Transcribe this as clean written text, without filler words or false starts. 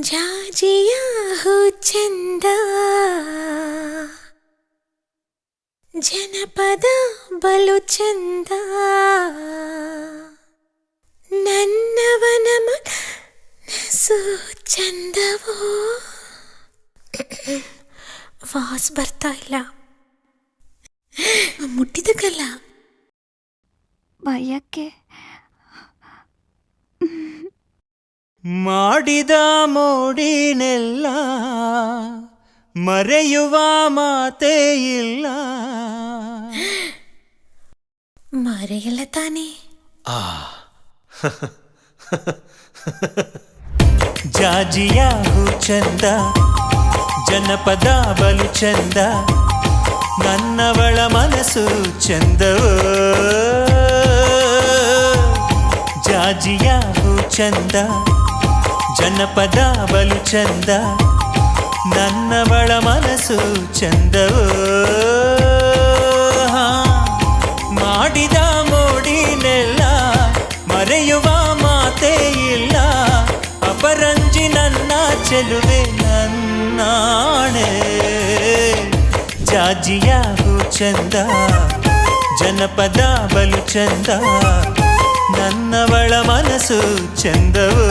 ಜಾಜಿಯ ಹೂ ಚಂದ, ಜನಪದ ಬಲು ಚಂದ, ನನ್ನವನ ಮನಸ್ಸು ಚಂದವೋ. ವಾಸ್ ಬರ್ತಾ ಇಲ್ಲ, ಮುಟ್ಟಿದಕ್ಕಲ್ಲ ಭಯಕ್ಕೆ. ಮಾಡಿದ ಮೋಡಿನೆಲ್ಲ ಮರೆಯುವ ಮಾತೇ ಇಲ್ಲ. ಮರೆಯಲ್ಲ ತಾನೇ. ಜಾಜಿಯ ಹೂ ಚಂದ, ಜನಪದ ಬಲು ಚಂದ, ನನ್ನವಳ ಮನಸ್ಸು ಚಂದವೋ. ಜಾಜಿಯ ಹೂ ಚಂದ, ಜನಪದ ಬಲು ಚಂದ, ನನ್ನವಳ ಮನಸ್ಸು ಚಂದವೋ. ಮಾಡಿದ ಮೋಡಿನೆಲ್ಲ ಮರೆಯುವ ಮಾತೇ ಇಲ್ಲ. ಅಪರಂಜಿ ನನ್ನ ಚೆಲುವೆ ನನ್ನಾಣೆ. ಜಾಜಿಯ ಹೂ ಚಂದ, ಜನಪದ ಬಲು ಚಂದ, ನನ್ನವಳ ಮನಸ್ಸು ಚಂದವೋ.